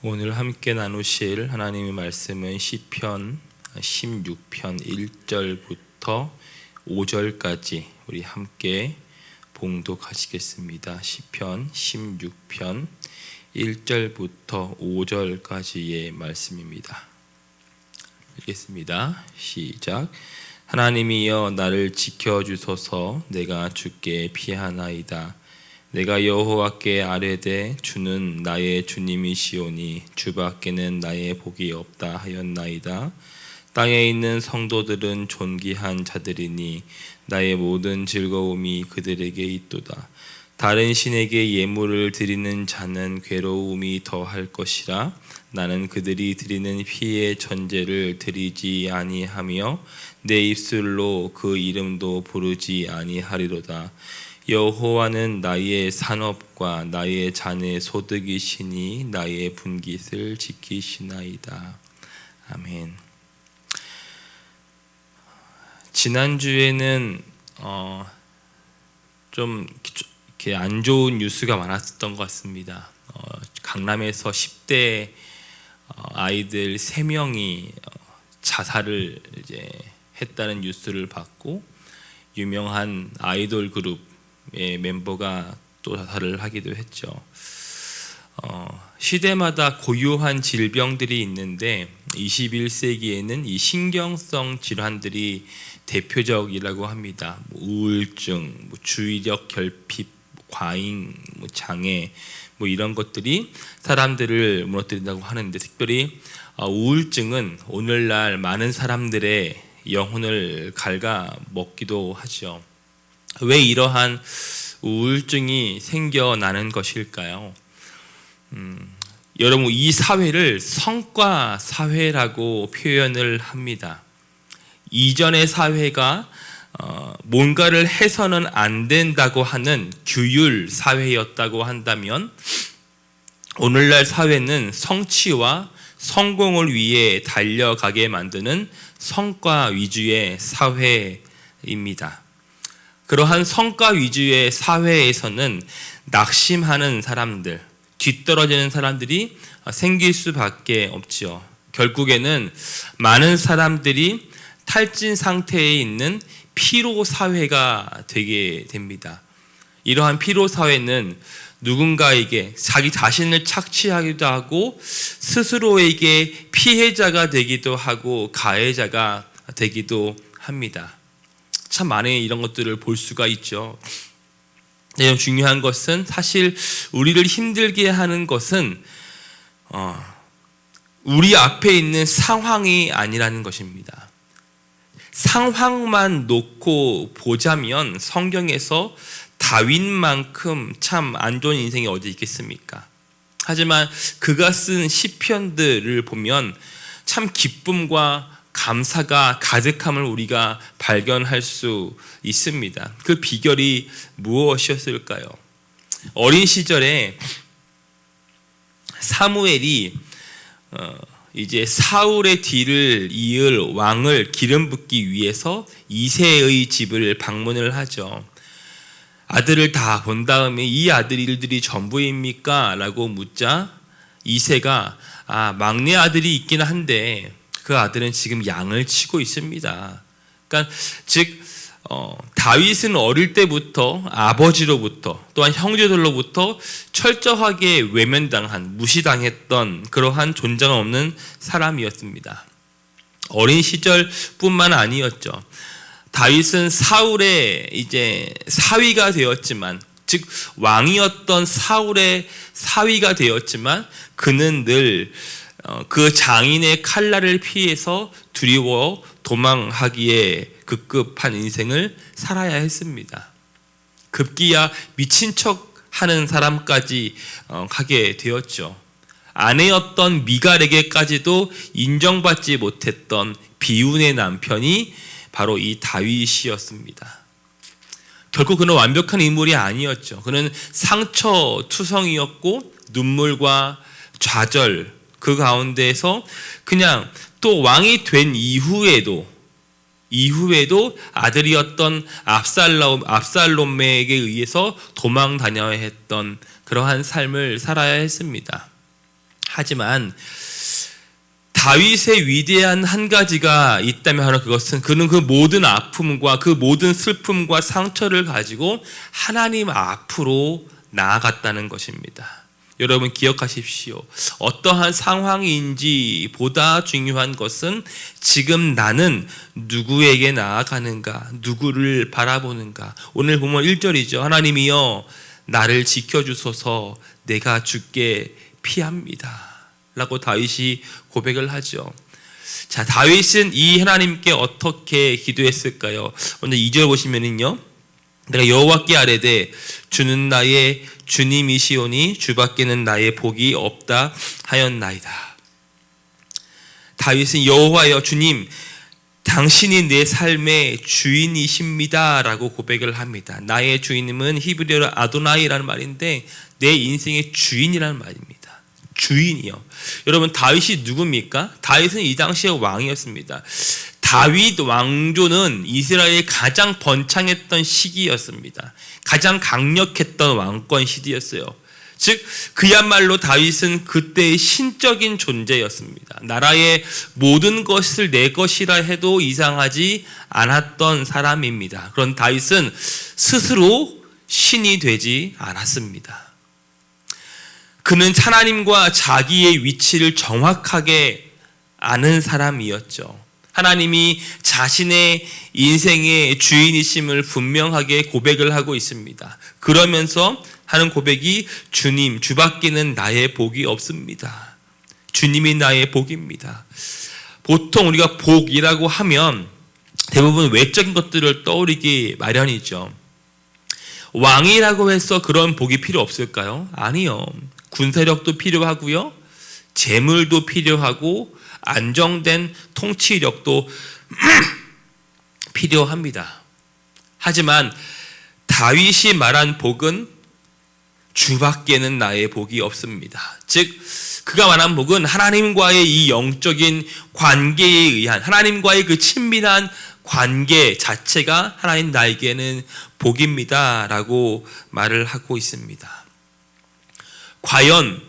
오늘 함께 나누실 하나님의 말씀은 시편 16편 1절부터 5절까지 우리 함께 봉독하시겠습니다. 시편 16편 1절부터 5절까지의 말씀입니다. 읽겠습니다. 시작. 하나님이여 나를 지켜주소서. 내가 주께 피하나이다. 내가 여호와께 아뢰되 주는 나의 주님이시오니 주밖에는 나의 복이 없다 하였나이다. 땅에 있는 성도들은 존귀한 자들이니 나의 모든 즐거움이 그들에게 있도다. 다른 신에게 예물을 드리는 자는 괴로움이 더할 것이라. 나는 그들이 드리는 피의 전제를 드리지 아니하며 내 입술로 그 이름도 부르지 아니하리로다. 여호와는 나의 산업과 나의 잔의 소득이시니 나의 분깃을 지키시나이다. 아멘. 지난주에는 좀 이렇게 안 좋은 뉴스가 많았던 것 같습니다. 강남에서 10대 아이들 3명이 자살을 이제 했다는 뉴스를 받고 유명한 아이돌 그룹 멤버가 또 자살을 하기도 했죠. 시대마다 고유한 질병들이 있는데 21세기에는 이 신경성 질환들이 대표적이라고 합니다. 우울증, 주의력 결핍, 과잉 장애 이런 것들이 사람들을 무너뜨린다고 하는데, 특별히 우울증은 오늘날 많은 사람들의 영혼을 갉아먹기도 하죠. 왜 이러한 우울증이 생겨나는 것일까요? 여러분, 이 사회를 성과 사회라고 표현을 합니다. 이전의 사회가 뭔가를 해서는 안 된다고 하는 규율 사회였다고 한다면, 오늘날 사회는 성취와 성공을 위해 달려가게 만드는 성과 위주의 사회입니다. 그러한 성과 위주의 사회에서는 낙심하는 사람들, 뒤떨어지는 사람들이 생길 수밖에 없지요. 결국에는 많은 사람들이 탈진 상태에 있는 피로 사회가 되게 됩니다. 이러한 피로 사회는 누군가에게 자기 자신을 착취하기도 하고 스스로에게 피해자가 되기도 하고 가해자가 되기도 합니다. 참 많은 이런 것들을 볼 수가 있죠. 중요한 것은, 사실 우리를 힘들게 하는 것은 우리 앞에 있는 상황이 아니라는 것입니다. 상황만 놓고 보자면 성경에서 다윗만큼 참 안 좋은 인생이 어디 있겠습니까? 하지만 그가 쓴 시편들을 보면 참 기쁨과 감사가 가득함을 우리가 발견할 수 있습니다. 그 비결이 무엇이었을까요? 어린 시절에 사무엘이 이제 사울의 뒤를 이을 왕을 기름 붓기 위해서 이새의 집을 방문을 하죠. 아들을 다 본 다음에 이 아들들이 전부입니까? 라고 묻자 이새가 막내 아들이 있긴 한데 그 아들은 지금 양을 치고 있습니다. 그러니까 즉 다윗은 어릴 때부터 아버지로부터 또한 형제들로부터 철저하게 외면당한, 무시당했던 그러한 존재가 없는 사람이었습니다. 어린 시절뿐만 아니었죠. 다윗은 사울의 이제 사위가 되었지만, 즉 왕이었던 사울의 사위가 되었지만, 그는 늘 그 장인의 칼날을 피해서 두려워 도망하기에 급급한 인생을 살아야 했습니다. 급기야 미친 척 하는 사람까지 하게 되었죠. 아내였던 미갈에게까지도 인정받지 못했던 비운의 남편이 바로 이 다윗이었습니다. 결국 그는 완벽한 인물이 아니었죠. 그는 상처투성이었고 눈물과 좌절, 그 가운데에서 그냥 또 왕이 된 이후에도 아들이었던 압살롬에게 의해서 도망 다녀야 했던 그러한 삶을 살아야 했습니다. 하지만 다윗의 위대한 한 가지가 있다면 하는 그것은 그는 그 모든 아픔과 그 모든 슬픔과 상처를 가지고 하나님 앞으로 나아갔다는 것입니다. 여러분 기억하십시오. 어떠한 상황인지 보다 중요한 것은 지금 나는 누구에게 나아가는가, 누구를 바라보는가. 오늘 보면 1절이죠. 하나님이여 나를 지켜주소서, 내가 주께 피합니다 라고 다윗이 고백을 하죠. 자, 다윗은 이 하나님께 어떻게 기도했을까요? 먼저 2절 보시면은요, 내가 여호와께 아뢰되 주는 나의 주님이시오니 주밖에는 나의 복이 없다 하였나이다. 다윗은 여호와여 주님, 당신이 내 삶의 주인이십니다 라고 고백을 합니다. 나의 주인님은 히브리어로 아도나이라는 말인데 내 인생의 주인이라는 말입니다. 주인이요. 여러분 다윗이 누굽니까? 다윗은 이 당시의 왕이었습니다. 다윗 왕조는 이스라엘의 가장 번창했던 시기였습니다. 가장 강력했던 왕권 시대였어요. 즉 그야말로 다윗은 그때의 신적인 존재였습니다. 나라의 모든 것을 내 것이라 해도 이상하지 않았던 사람입니다. 그런 다윗은 스스로 신이 되지 않았습니다. 그는 하나님과 자기의 위치를 정확하게 아는 사람이었죠. 하나님이 자신의 인생의 주인이심을 분명하게 고백을 하고 있습니다. 그러면서 하는 고백이 주님, 주밖에는 나의 복이 없습니다. 주님이 나의 복입니다. 보통 우리가 복이라고 하면 대부분 외적인 것들을 떠올리기 마련이죠. 왕이라고 해서 그런 복이 필요 없을까요? 아니요. 군사력도 필요하고요. 재물도 필요하고 안정된 통치력도 필요합니다. 하지만 다윗이 말한 복은 주밖에는 나의 복이 없습니다. 즉 그가 말한 복은 하나님과의 이 영적인 관계에 의한 하나님과의 그 친밀한 관계 자체가 하나님 나에게는 복입니다 라고 말을 하고 있습니다. 과연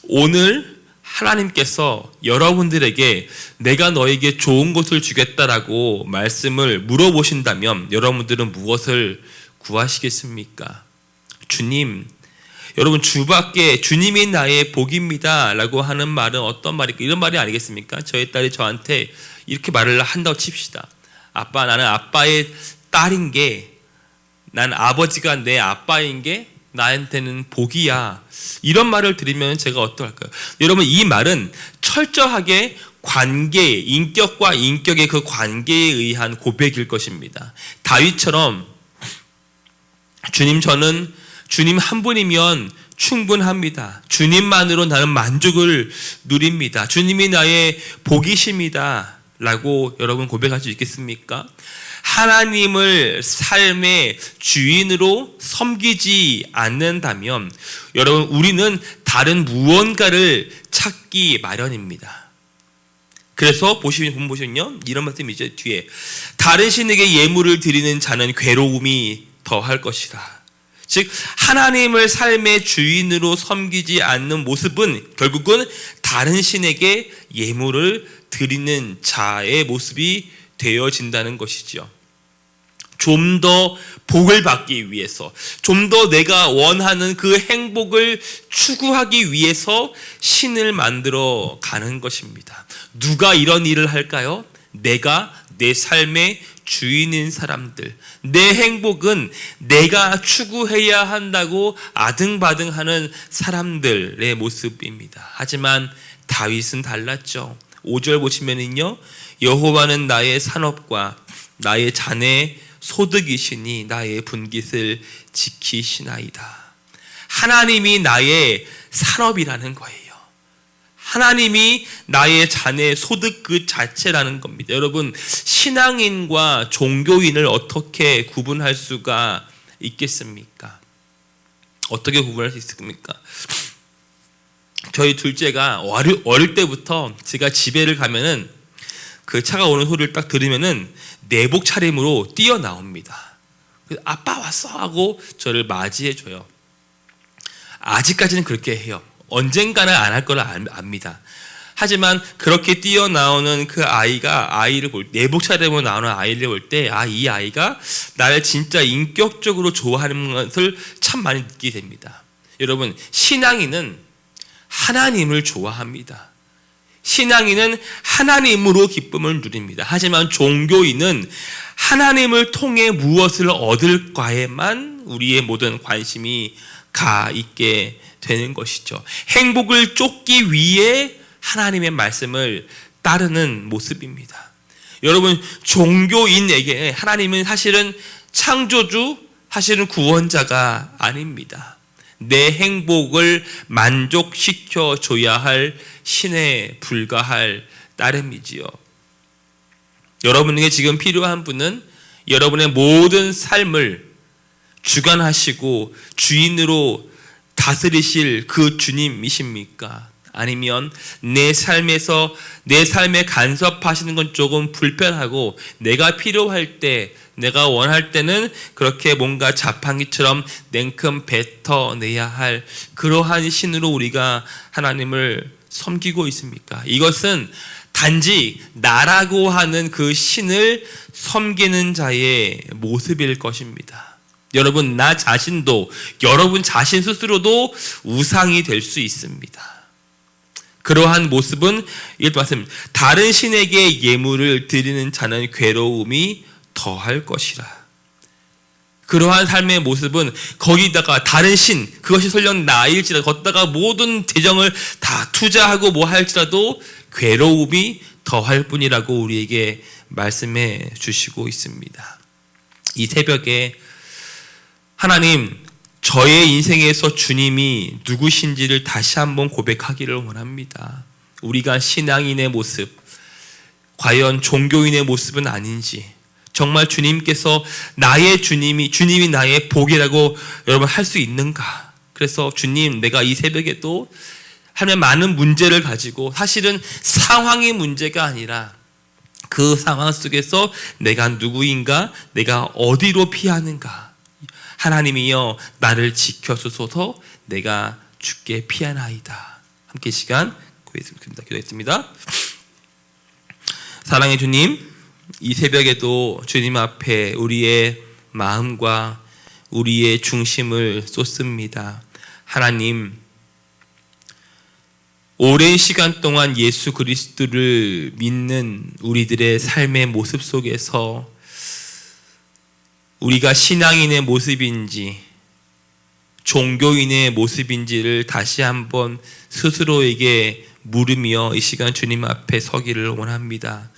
오늘 하나님께서 여러분들에게 내가 너에게 좋은 것을 주겠다라고 말씀을 물어보신다면 여러분들은 무엇을 구하시겠습니까? 주님, 여러분 주밖에 주님이 나의 복입니다 라고 하는 말은 어떤 말일까? 이런 말이 아니겠습니까? 저희 딸이 저한테 이렇게 말을 한다고 칩시다. 아빠, 나는 아빠의 딸인 게, 난 아버지가 내 아빠인 게 나한테는 복이야. 이런 말을 들으면 제가 어떡할까요? 여러분 이 말은 철저하게 관계, 인격과 인격의 그 관계에 의한 고백일 것입니다. 다윗처럼 주님, 저는 주님 한 분이면 충분합니다. 주님만으로 나는 만족을 누립니다. 주님이 나의 복이십니다 라고 여러분 고백할 수 있겠습니까? 하나님을 삶의 주인으로 섬기지 않는다면 여러분 우리는 다른 무언가를 찾기 마련입니다. 그래서 보시면요 이런 말씀이죠. 뒤에 다른 신에게 예물을 드리는 자는 괴로움이 더할 것이다. 즉 하나님을 삶의 주인으로 섬기지 않는 모습은 결국은 다른 신에게 예물을 드리는 자의 모습이 되어진다는 것이죠. 좀 더 복을 받기 위해서, 좀 더 내가 원하는 그 행복을 추구하기 위해서 신을 만들어 가는 것입니다. 누가 이런 일을 할까요? 내가 내 삶의 주인인 사람들, 내 행복은 내가 추구해야 한다고 아등바등하는 사람들의 모습입니다. 하지만 다윗은 달랐죠. 5절 보시면은요, 여호와는 나의 산업과 나의 자네 소득이시니 나의 분깃을 지키시나이다. 하나님이 나의 산업이라는 거예요. 하나님이 나의 자네 소득 그 자체라는 겁니다. 여러분 신앙인과 종교인을 어떻게 구분할 수가 있겠습니까? 어떻게 구분할 수 있습니까? 저희 둘째가 어릴 때부터 제가 집에를 가면은 그 차가 오는 소리를 딱 들으면은 내복 차림으로 뛰어나옵니다. 그래서 아빠 왔어 하고 저를 맞이해줘요. 아직까지는 그렇게 해요. 언젠가는 안 할 걸 압니다. 하지만 그렇게 뛰어나오는 그 아이를 내복 차림으로 나오는 아이를 볼 때, 이 아이가 나를 진짜 인격적으로 좋아하는 것을 참 많이 느끼게 됩니다. 여러분, 신앙인은 하나님을 좋아합니다. 신앙인은 하나님으로 기쁨을 누립니다. 하지만 종교인은 하나님을 통해 무엇을 얻을까에만 우리의 모든 관심이 가 있게 되는 것이죠. 행복을 쫓기 위해 하나님의 말씀을 따르는 모습입니다. 여러분, 종교인에게 하나님은 사실은 창조주, 사실은 구원자가 아닙니다. 내 행복을 만족시켜 줘야 할 신에 불과할 따름이지요. 여러분에게 지금 필요한 분은 여러분의 모든 삶을 주관하시고 주인으로 다스리실 그 주님이십니까? 아니면 내 삶에 간섭하시는 건 조금 불편하고 내가 필요할 때, 내가 원할 때는 그렇게 뭔가 자판기처럼 냉큼 뱉어내야 할 그러한 신으로 우리가 하나님을 섬기고 있습니까? 이것은 단지 나라고 하는 그 신을 섬기는 자의 모습일 것입니다. 여러분, 나 자신도, 여러분 자신 스스로도 우상이 될 수 있습니다. 그러한 모습은 이렇게 말씀입니다. 다른 신에게 예물을 드리는 자는 괴로움이 더할 것이라. 그러한 삶의 모습은 거기다가 다른 신, 그것이 설령 나일지라도 걷다가 모든 재정을 다 투자하고 뭐 할지라도 괴로움이 더할 뿐이라고 우리에게 말씀해 주시고 있습니다. 이 새벽에 하나님, 저의 인생에서 주님이 누구신지를 다시 한번 고백하기를 원합니다. 우리가 신앙인의 모습, 과연 종교인의 모습은 아닌지, 정말 주님께서 나의 주님이 나의 복이라고 여러분 할 수 있는가? 그래서 주님, 내가 이 새벽에도 하나님 많은 문제를 가지고, 사실은 상황의 문제가 아니라 그 상황 속에서 내가 누구인가, 내가 어디로 피하는가, 하나님이여 나를 지켜주소서, 내가 주께 피하나이다. 함께 시간 기도했습니다. 사랑의 주님, 이 새벽에도 주님 앞에 우리의 마음과 우리의 중심을 쏟습니다. 하나님, 오랜 시간 동안 예수 그리스도를 믿는 우리들의 삶의 모습 속에서 우리가 신앙인의 모습인지 종교인의 모습인지를 다시 한번 스스로에게 물으며 이 시간 주님 앞에 서기를 원합니다.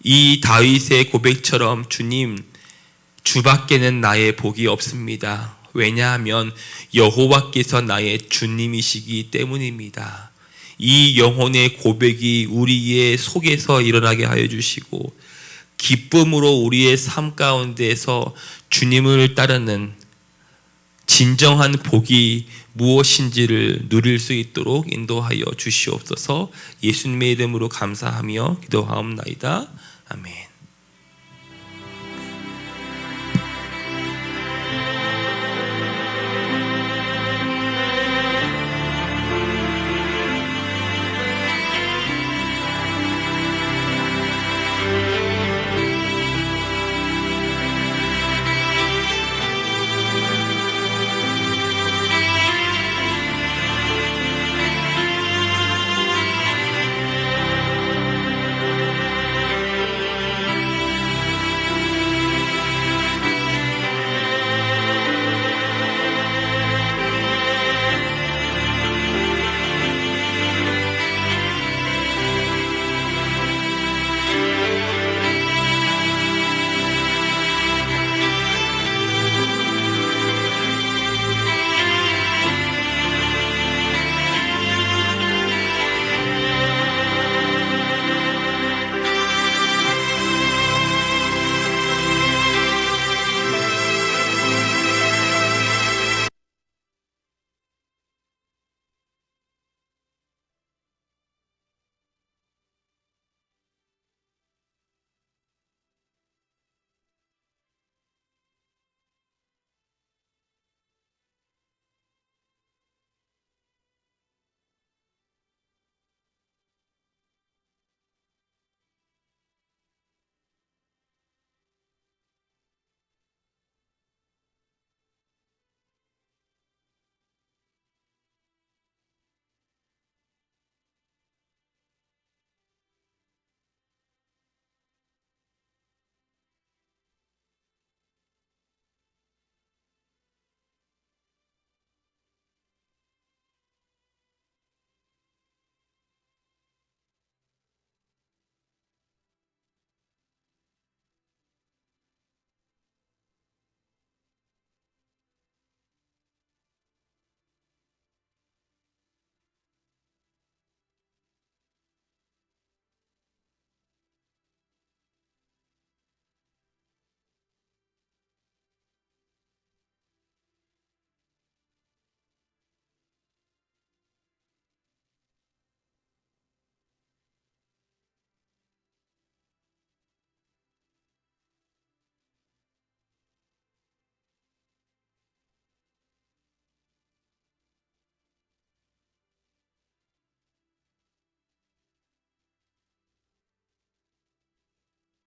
이 다윗의 고백처럼 주님, 주밖에는 나의 복이 없습니다. 왜냐하면 여호와께서 나의 주님이시기 때문입니다. 이 영혼의 고백이 우리의 속에서 일어나게 하여 주시고 기쁨으로 우리의 삶 가운데에서 주님을 따르는 진정한 복이 무엇인지를 누릴 수 있도록 인도하여 주시옵소서. 예수님의 이름으로 감사하며 기도하옵나이다. 아멘.